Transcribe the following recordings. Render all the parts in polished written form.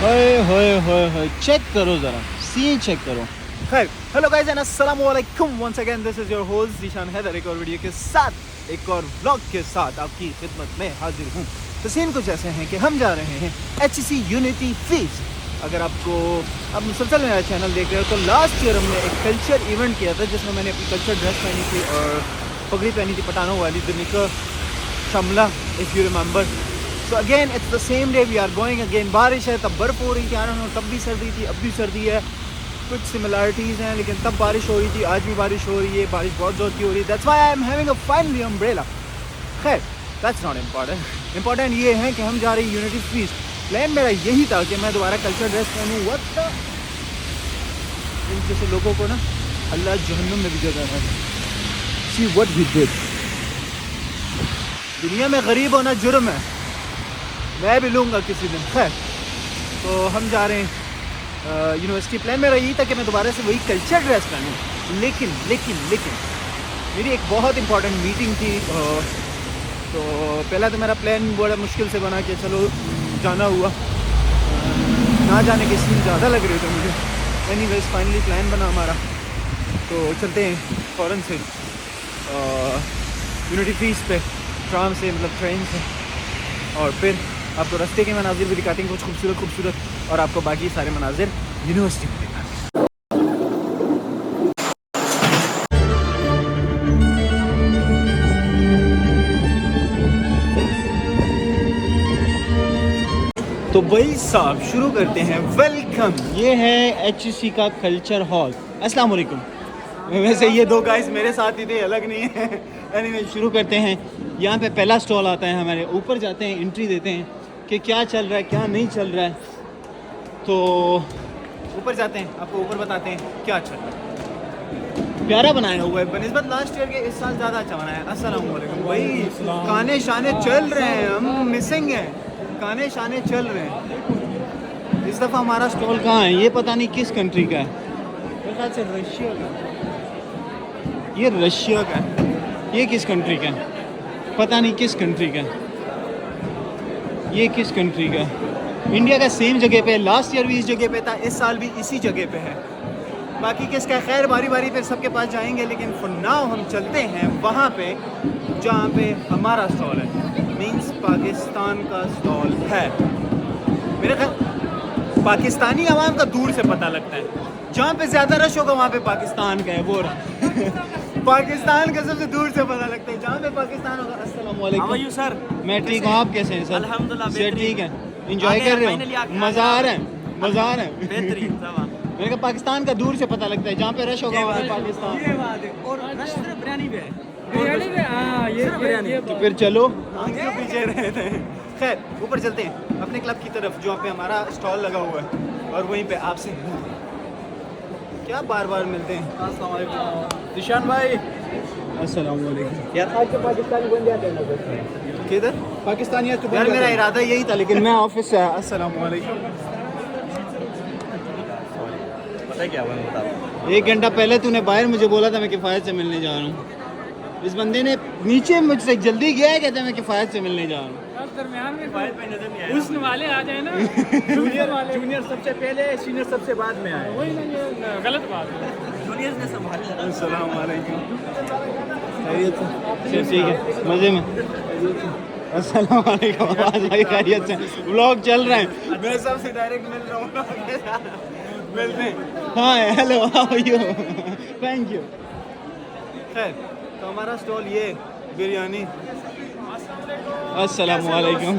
होए चेक करो ज़रा, सीन चेक करो। खैर, हेलो गाइस एंड अस्सलाम वालेकुम once again, this is your host Zeeshan Haider, एक और वीडियो के साथ, एक और व्लॉग के साथ आपकी खिदमत में हाजिर हूँ। तो सीन कुछ ऐसे हैं कि हम जा रहे हैं HSE यूनिटी फीस्ट। अगर आप मुसलसल मेरा चैनल देख रहे हो तो लास्ट ईयर हमने एक कल्चर इवेंट किया था जिसमें मैंने अपनी कल्चर ड्रेस पहनी थी और पगड़ी पहनी थी पठानों वाली, दिनिका शमला, if you remember. So again it's the same day we are going again. बारिश है, तब बर्फ़ हो रही थी, तब भी सर्दी थी, अब भी सर्दी है। कुछ सिमिलरिटीज़ हैं, लेकिन तब बारिश हो रही थी, आज भी बारिश हो रही है, बारिश बहुत ज़ोर की हो रही है। That's why I am having a finally umbrella. खैर, दैट्स नॉट इम्पॉर्टेंट। इम्पॉर्टेंट ये है कि हम जा रहे हैं यूनिटी फीस्ट। प्लान मेरा यही था कि मैं दोबारा कल्चर ड्रेस पहनूँ। व्हाट इन जैसे लोगों को ना अल्लाह जहन्नुम में भी जगह है। See what we did. दुनिया में गरीब होना जुर्म है, मैं भी लूँगा किसी दिन। खैर, तो हम जा रहे हैं यूनिवर्सिटी। प्लान मेरा यही था कि मैं दोबारा से वही कल्चर ड्रेस पहनूँ, लेकिन मेरी एक बहुत इंपॉर्टेंट मीटिंग थी। तो पहला तो मेरा प्लान बड़ा मुश्किल से बना कि चलो जाना हुआ, ना जाने के सीन ज़्यादा लग रहे थे मुझे। एनीवेज फाइनली प्लान बना हमारा, तो चलते हैं फ़ौरन से यूनिटी फीस्ट पे, ट्राम से, मतलब ट्रेन से। और फिर आपको रास्ते के मनाजिर भी दिखाते हैं, कुछ खूबसूरत, और आपको बाकी सारे मनाजिर यूनिवर्सिटी में दिखाते हैं। तो भाई साहब शुरू करते हैं। वेलकम। ये है HSE का कल्चर हॉल। अस्सलाम वालेकुम। वैसे ये दो गाइस मेरे साथ ही थे, अलग नहीं है। एनीवे शुरू करते हैं। यहाँ पे पहला स्टॉल आता है हमारे, ऊपर जाते हैं, एंट्री देते हैं कि क्या चल रहा है क्या नहीं चल रहा है। तो ऊपर जाते हैं, आपको ऊपर बताते हैं क्या चल रहा है। प्यारा बनाया हुआ है बनिस्बत लास्ट ईयर के, इस साल ज़्यादा अच्छा बनाया है। अस्सलाम वालेकुम भाई। गाने शाने चल रहे हैं, हम मिसिंग हैं, गाने शाने चल रहे हैं। इस दफ़ा हमारा स्टॉल कहाँ है ये पता नहीं किस कंट्री का है, मेरे ख्याल से रशिया का। ये रशिया का है। ये किस कंट्री का है पता नहीं, किस कंट्री का है ये, किस कंट्री का है। इंडिया का सेम जगह पे है, लास्ट ईयर भी इस जगह पे था, इस साल भी इसी जगह पे है। बाकी किसका, खैर बारी बारी पे सबके पास जाएंगे, लेकिन फॉर नाउ हम चलते हैं वहाँ पे जहाँ पे हमारा स्टॉल है। मीन्स पाकिस्तान का स्टॉल है। मेरे ख्याल पाकिस्तानी आवाम का दूर से पता लगता है, जहाँ पे ज़्यादा रश होगा वहाँ पे पाकिस्तान का है, वो रहा। पाकिस्तान का सबसे दूर से पता लगता है, जहाँ पे पाकिस्तान होगा। अस्सलाम वालेकुम। How are you sir? मैं ठीक हूँ, आप कैसे हैं सर? अल्हम्दुलिल्लाह सर ठीक है। एंजॉय कर रहे हो? मज़ा आ रहा है, मज़ा आ रहा है। बेहतरीन। मैंने कहा पाकिस्तान का दूर से पता लगता है, जहाँ पे रश होगा वहाँ पे पाकिस्तान। ये बात है। और रश सिर्फ बिरयानी पे है, बिरयानी पे। हाँ, ये बिरयानी। तो फिर चलो, क्यों पीछे रहे थे। खैर ऊपर चलते हैं अपने क्लब की तरफ, जहाँ पे हमारा स्टॉल लगा हुआ है, और वहीं पे आपसे क्या बार बार मिलते हैं। अस्सलाम वालेकुम निशान भाई। अस्सलाम वालेकुम। यार आज तो पाकिस्तानी बन जाते हैं ना, किधर पाकिस्तानी तो यार, मेरा इरादा यही था, लेकिन मैं ऑफिस से आया। अस्सलाम वालेकुम। पता है क्या हुआ बता, 1 घंटा पहले तूने बाहर मुझे बोला था मैं किफ़ायत से मिलने जा रहा हूँ। इस बंदे ने नीचे मुझसे जल्दी गया है, कहते हैं मैं किफ़ायत से मिलने जा रहा हूँ। दरमियान में हुस्न वाले आ जाए ना। जूनियर सबसे पहले, सीनियर सबसे बाद में आए, वही ना, ये गलत बात है। जूनियर्स ने संभाला। अस्सलाम वालेकुम। खैरियत से? ठीक है, मज़े में। अस्सलाम वालेकुम। आवाज़ आई खैरियत से? व्लॉग चल रहा है, मैं सबसे डायरेक्ट मिल रहा हूँ। मिलते हैं। हाँ hello, how are you? Thank you. खैर, तो हमारा स्टॉल ये बिरयानी। अस्सलाम वालेकुम।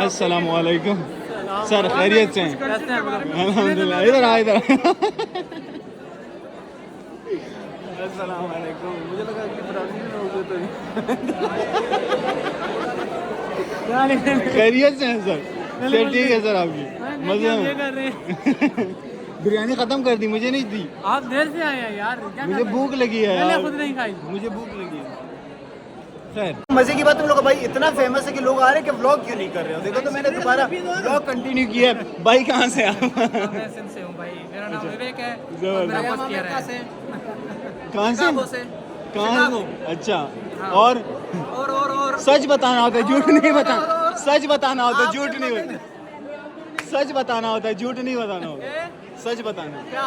अस्सलाम वालेकुम सर, खैरियत से हैं? अल्हम्दुलिल्लाह। इधर आ, इधर। अस्सलाम वालेकुम। मुझे लगा कि ब्राज़ील में होगे तो। खैरियत से हैं सर? सर ठीक है सर, आपकी मज़े में। बिरयानी ख़त्म कर दी, मुझे नहीं दी। आप देर से आए हैं यार, मुझे भूख लगी है यार, खुद नहीं खाई, मुझे भूख लगी है। खैर मज़े की बात, तुम लोग भाई इतना फेमस है कि लोग आ रहे हैं कि व्लॉग क्यों नहीं कर रहे हो। देखो तो मैंने दोबारा व्लॉग कंटिन्यू किया है। भाई कहाँ से आप? मैं सिंध से हूँ भाई, मेरा नाम विवेक है। कहाँ से? कहाँ? अच्छा। और सच बताना होता है, झूठ नहीं बताना। सच बताना होता है, झूठ नहीं बताना। सच बताना होता है, झूठ नहीं बताना होता, सच बताना। क्या?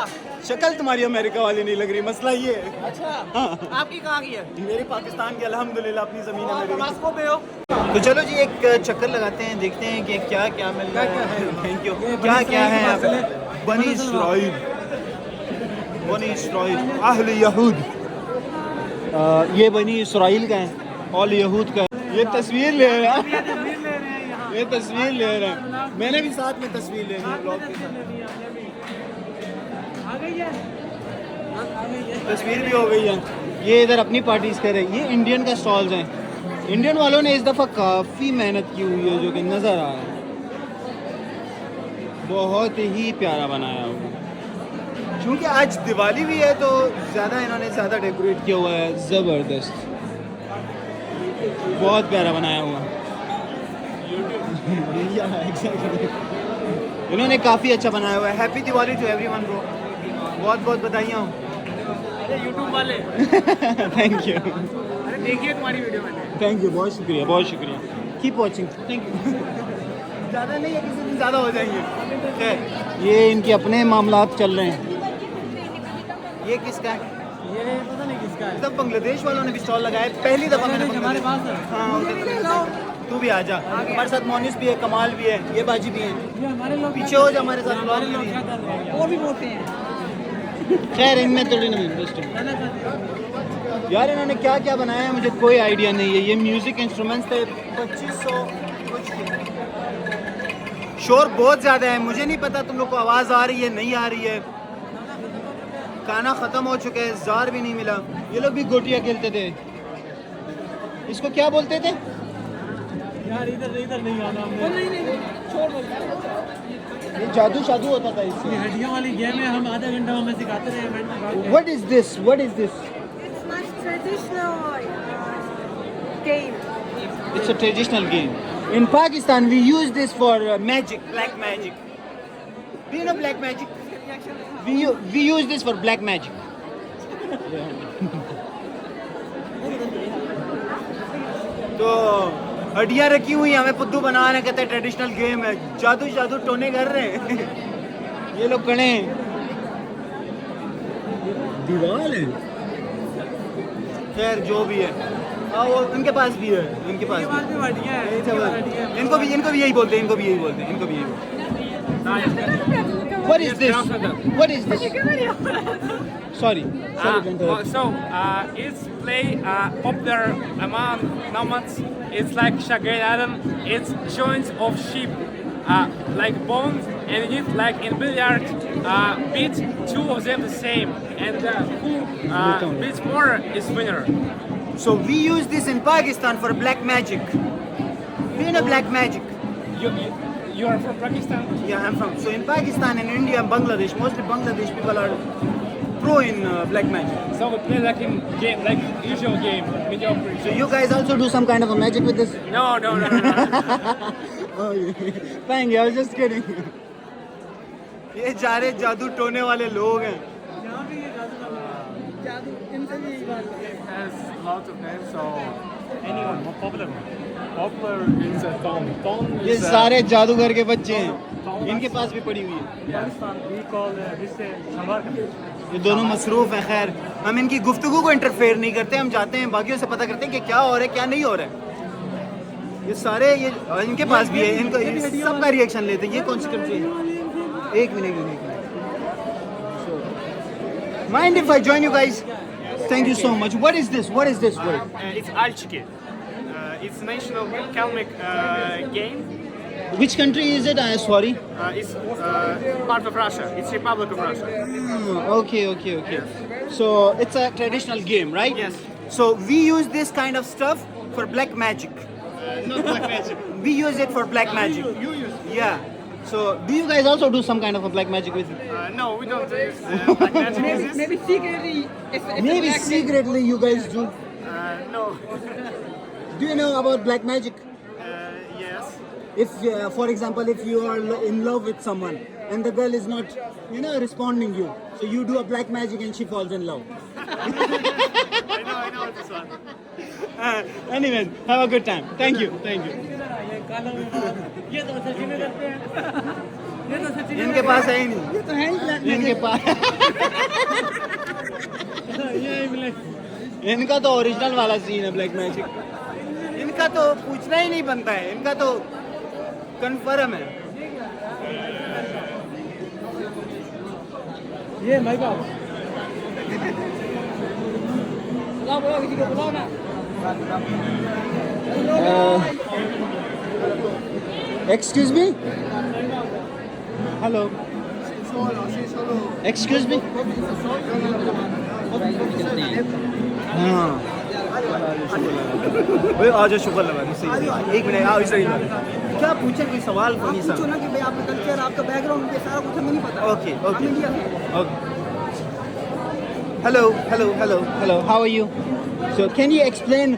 शक्ल तुम्हारी अमेरिका वाली नहीं लग रही, मसला ये है। अच्छा, हाँ। आपकी कहाँ की है? मेरी पाकिस्तान की अल्हम्दुलिल्लाह अपनी ज़मीन है मेरी। मस्को पे हो? तो चलो जी एक चक्कर लगाते हैं, देखते हैं कि क्या क्या मिल रहा है। Thank you. क्या क्या है यहाँ पे? बनी इसराइल, बनी इसराइल, अहल यहूद। ये बनी इसराइल का है, ऑल यहूद का है। ये तस्वीर ले रहे हैं, ये तस्वीर ले रहे हैं। मैंने भी साथ में तस्वीर लेनी है ब्लॉग के साथ। तस्वीर भी हो गई है। ये इधर अपनी पार्टीज कर रहे हैं। ये इंडियन का स्टॉल्स हैं। इंडियन वालों ने इस दफ़ा काफ़ी मेहनत की हुई है, जो कि नज़र आ रहा है। बहुत ही प्यारा बनाया हुआ, क्योंकि आज दिवाली भी है तो इन्होंने ज़्यादा डेकोरेट किया हुआ है। ज़बरदस्त, बहुत प्यारा बनाया हुआ। इन्होंने काफ़ी अच्छा बनाया हुआ है। Happy Diwali to everyone bro, बहुत बहुत बधाइयाँ हो। अरे यूट्यूब वाले थैंक यू, अरे देखिए तुम्हारी वीडियो मैंने। थैंक यू, बहुत शुक्रिया, बहुत शुक्रिया। Keep watching, thank you. ज़्यादा नहीं है, किसी दिन ज़्यादा हो जाएंगे। खैर, ये इनके अपने मामलात चल रहे हैं। ये किसका है? ये पता नहीं किसका है। तब बांग्लादेश वालों ने भी स्टॉल लगाया है। पहली दफ़ा मैंने हमारे पास है। हाँ, तू भी आ जा। हमारे साथ मोनिस भी है, कमाल भी है, ये बाजी भी है। ये हमारे लोग पीछे हो जा हमारे साथ। हमारे लोग क्या कर रहे हैं? वो भी मोटे हैं। खैर, इनमें थोड़ी ना इंटरेस्ट है यार। इन्होंने क्या क्या बनाया है मुझे कोई आइडिया नहीं है। ये म्यूज़िक इंस्ट्रूमेंट्स थे 2500 कुछ के। शोर बहुत ज़्यादा है, मुझे नहीं पता तुम लोग को आवाज़ आ रही है नहीं आ रही है। गाना ख़त्म हो चुका है, जार भी नहीं मिला। ये लोग भी गोटियाँ खेलते थे, इसको क्या बोलते थे यार? इधर नहीं आना हमने। नहीं छोड़ दो। ये जादू शादू होता था इससे। ये हड्डियों वाली गेम है, हम आधा घंटा हमें सिखाते रहे। What is this? What is this? It's my traditional game. It's a traditional game. In Pakistan, we use this for magic, black magic. Do you know black magic? We use this for black magic. तो हड्डियाँ रखी हुई हमें पुद्दू बना रहे, कहते हैं traditional game है। जादू जादू टोने कर रहे हैं। ये लोग खड़े हैं। दीवार है। खैर जो भी है, हाँ वो इनके पास भी है, इनके पास भी हड्डियाँ हैं। इनको भी यही बोलते हैं, इनको भी यही बोलते हैं, इनको भी यही बोलते हैं। What is this? What is this? Sorry. It's play popular among nomads. It's like Shagir Adam. It's joints of sheep, like bones, and you need like in billiard, beat two of them the same, and who beats more is winner. So we use this in Pakistan for black magic. Do you know black magic? You are from Pakistan? Yeah, I'm from. So in Pakistan and India and Bangladesh, mostly Bangladesh people are pro in black magic. So we play like in game, like usual game, mediocre. So you guys also do some kind of a magic with this? No. Oh, yeah. Thank you. I was just kidding. ये सारे जादू टोने वाले लोग हैं। Has lots of names, so anyone more popular. Popular is a Ton. ये सारे जादूगर के बच्चे हैं, इनके पास भी पड़ी हुई है। We call this Samar. ये दोनों मसरूफ हैं। खैर, हम इनकी गुफ्तगू को इंटरफेयर नहीं करते, हम जाते हैं बाकियों से पता करते हैं कि क्या हो रहा है क्या नहीं हो रहा है। ये सारे ये इनके पास भी है, इनको सबका रिएक्शन लेते हैं। ये कौन सी कंट्री है? एक minute. Mind if I join you guys? Thank you so much. What is this? It's Alchiki. It's national Kalmyk game. Which country is it? Sorry. It's part of Russia. It's Republic of Russia. Okay. So it's a traditional game, right? Yes. So we use this kind of stuff for black magic. Not black magic. We use it for black magic. You use. Yeah. So do you guys also do some kind of a black magic with it? No, we don't use black magic. Maybe secretly. Maybe secretly you guys do. No. Do you know about black magic? Yes. If, for example, if you are in love with someone and the girl is not, responding you, so you do a black magic and she falls in love. I know this one. Anyways, have a good time. Thank you. ये तो सच में करते हैं। इनके पास है ही नहीं, ये तो है ही ब्लैक इनके पास ये है ब्लैक इनका तो ओरिजिनल वाला सीन है ब्लैक मैजिक। इनका तो पूछना ही नहीं बनता है, इनका तो कन्फर्म है। ये भाई बाप बुलाओ किसी को बुलाओ ना Excuse me? Hello. Excuse me? हाँ भाई आ जाओ, शुक्र लगा सही। एक मिनट आओ, सही क्या पूछे, कोई सवाल फनी सा? पूछो ना कि भाई आपका कल्चर, आपका बैकग्राउंड, ये सारा कुछ हमें नहीं पता। ओके हम ओके इंडिया से। Okay. Hello, hello, hello, hello. How are you? So, can you explain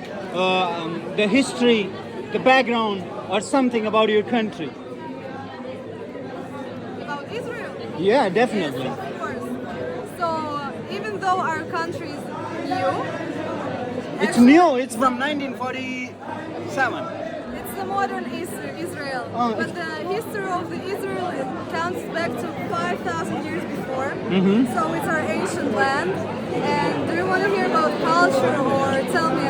the history, the background, or something about your country? About Israel? Yeah, definitely. Of course. So, even though our country is new, It's new. It's from 1947. it's the modern Israel. Oh, But the history of the Israel it counts back to 5,000 years before. Mm-hmm. So it's our ancient land. And do you want to hear about culture or tell me?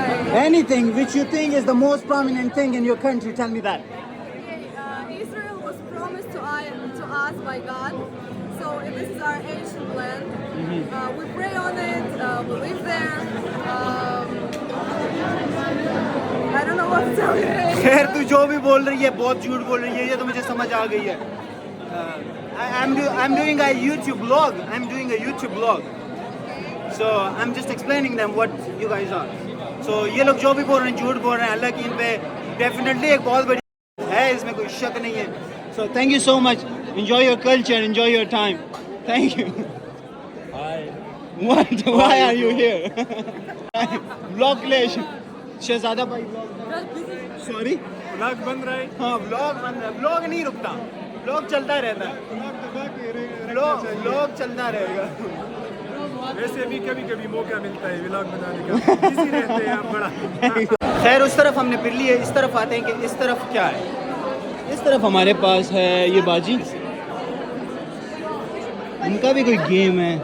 Anything which you think is the most prominent thing in your country, tell me that. Israel was promised to us by God. So this is our ancient land. We pray on it. We live there. I don't know what to tell you. खैर तू जो भी बोल रही है बहुत झूठ बोल रही है, ये तो मुझे समझ आ गई है। I'm doing a YouTube blog. I'm doing a YouTube blog. So I'm just explaining them what you guys are. So ये लोग जो भी बोल रहे हैं झूठ बोल रहे हैं, हालांकि इन पे definitely एक बहुत बड़ी है, इसमें कोई शक नहीं है। So thank you so much. Enjoy your culture. Enjoy your time. Thank you. Hi. What? Why are you here? Vlog clash. शहजादा भाई सॉरी ब्लॉग बन रहा है। हाँ व्लॉग बन रहा है, व्लॉग नहीं रुकता, व्लॉग चलता रहता है, व्लॉग चलता रहेगा। वैसे भी कभी कभी मौका मिलता है व्लॉग बनाने का, बिजी रहते हैं आप बड़ा। खैर उस तरफ हमने फिर लिए, इस तरफ आते हैं कि इस तरफ क्या है। इस तरफ हमारे पास है ये बाजी, इनका भी कोई गेम है,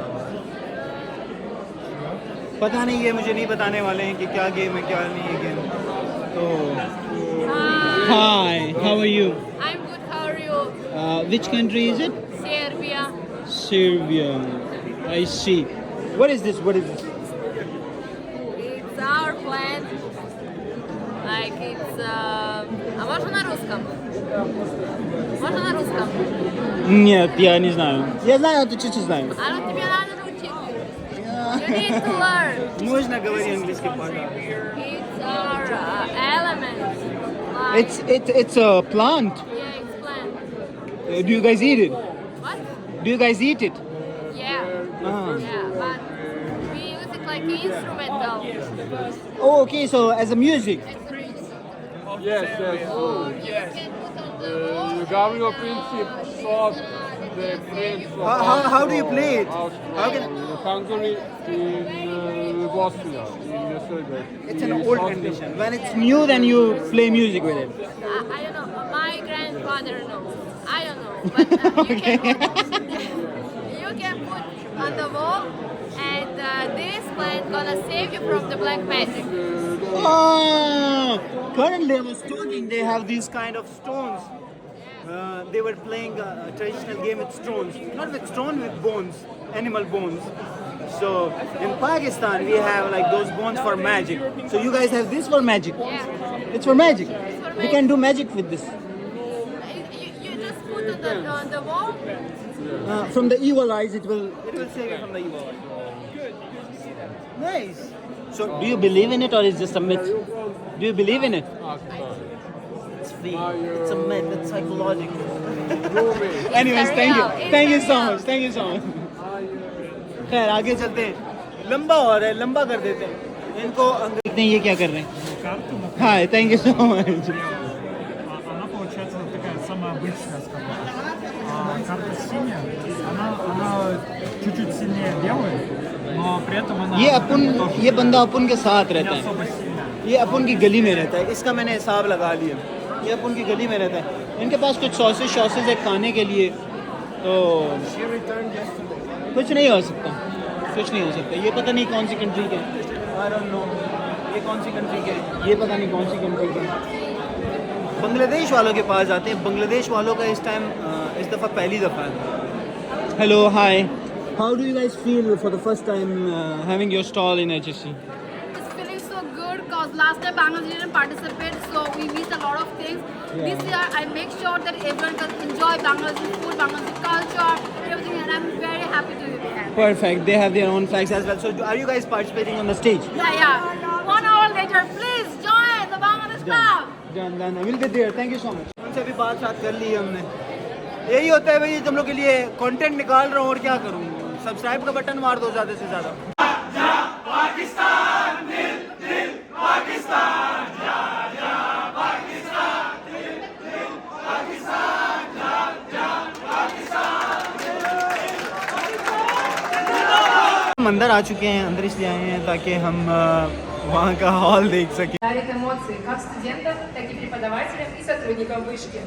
पता नहीं, ये मुझे नहीं बताने वाले हैं कि क्या गेम है क्या नहीं है गेम। तो hi, how are you? I'm good, how are you? Which country is it? Serbia. Serbia. I see. What is this? What is this? It's our plant. Like it's... А можно на русском? Можно на русском? Нет, я не знаю. Я знаю, это чуть-чуть знаю. А ну тебе надо научиться. You need to learn. Можно говорить английский, пожалуйста. It's our element. Like, It's a plant. yeah, it's plant. Do you guys eat it? What? Do you guys eat it? Yeah. Ah. Yeah, but we use it like instrumental. Oh, okay. So as a music. Yes, yes. You can put on the wall. Gabriel Princip saw the French How do you play it? How can? Hungary in Bosnia, in Serbia. It's an old tradition. When it's new, then you play music with it. I don't know. My grandfather knows. I don't know. But you can put on the wall, and this plant gonna save you from the black magic. Oh, currently I was talking. They have these kind of stones. They were playing a traditional game with stones, not with stone, with bones, animal bones. So in Pakistan we have like those bones for magic. So you guys have this for magic. Yeah. It's for magic. for We can do magic with this. You just put it on the wall. From the evil eyes, it will save you from the evil eyes. Nice. So do you believe in it or is just a myth? Do you believe in it? It's fake. It's a myth. It's psychological. Anyways, very thank you. real. It's Thank you very so real. much. Thank you so much. खैर आगे चलते हैं, लंबा हो रहा है, लंबा कर देते हैं इनको। देखते हैं ये क्या कर रहे हैं। Hi, thank you so much. Она получается такая самая обычная, скажем так. А карта синяя, она чуть-чуть сильнее белой, но при этом она ये बंदा अपन के साथ не रहता है, особо сильная. ये अपन की गली में रहता है, इसका मैंने हिसाब लगा लिया, ये अपन की गली में रहता है। इनके पास कुछ सॉसेज है खाने के लिए, तो कुछ नहीं हो सकता, कुछ नहीं हो सकता। ये पता नहीं कौन सी कंट्री के, आई डोंट नो ये कौन सी कंट्री के, ये पता नहीं कौन सी कंट्री के। बांग्लादेश वालों के पास जाते हैं। बांग्लादेश वालों का इस टाइम इस दफ़ा पहली दफ़ा है। Hello, hi, how do you guys feel for the first time having your stall in HSE? It's feeling so good because last time Bangladesh didn't participate, so we missed a lot of things. Yeah. This year, I make sure that everyone can enjoy Bangladeshi food, Bangladeshi culture, everything, and I'm very happy to be here. Perfect. They have their own flags as well. So, are you guys participating on the stage? Yeah. 1 hour later, please join the Bangladesh Club. Done. We'll be there. Thank you so much. उनसे भी बात कर ली हमने। यही होता है भाई, तुम लोग के लिए कंटेंट निकाल रहा हूँ और क्या करूँ। सब्सक्राइब का बटन मार दो ज़्यादा से ज़्यादा। हम अंदर आ चुके हैं, अंदर इसलिए आए हैं ताकि हम वहाँ का हॉल देख सकें। дарит эмоции как студентам, так и преподавателям и сотрудникам вышки.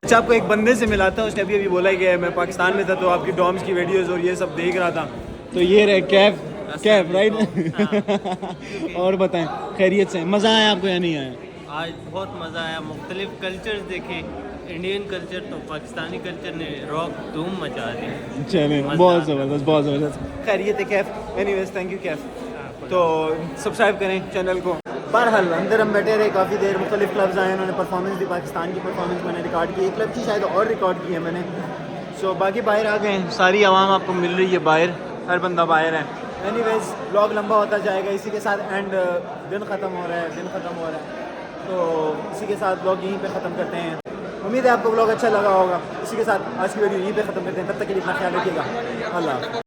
अच्छा, आपको एक बंदे से मिला था, उसने अभी बोला कि मैं पाकिस्तान में था तो आपकी डॉम्स की वीडियोस और ये सब देख रहा था। तो ये रहे कैफ राइट। और बताएं, खैरियत से मज़ा आया आपको या नहीं आया? आज बहुत मज़ा आया, मुख्तलिफ कल्चर्स देखे। इंडियन कल्चर तो पाकिस्तानी कल्चर ने रॉक धूम मचा दी। चले, बहुत ज़बरदस्त। खैरियत है Kaif. Anyways, thank you Kaif. तो सब्सक्राइब करें चैनल को। बहरहाल अंदर हम बैठे रहे काफ़ी देर, मुख्तलिफ क्लब्स आए, उन्होंने परफॉर्मेंस दी। पाकिस्तान की परफॉर्मेंस मैंने रिकॉर्ड की, एक क्लब की शायद और रिकॉर्ड की है मैंने। सो बाकी बाहर आ गए, सारी आवाम आपको मिल रही है बाहर, हर बंदा बाहर है। एनीवेज, ब्लॉग लंबा होता जाएगा, इसी के साथ एंड दिन ख़त्म हो रहा है, तो इसी के साथ ब्लॉग यहीं पे ख़त्म करते हैं। उम्मीद है आपको ब्लॉग अच्छा लगा होगा। इसी के साथ आज की वीडियो यहीं पे ख़त्म करते हैं। तब तक के लिए अपना ख्याल रखिएगा। अल्लाह।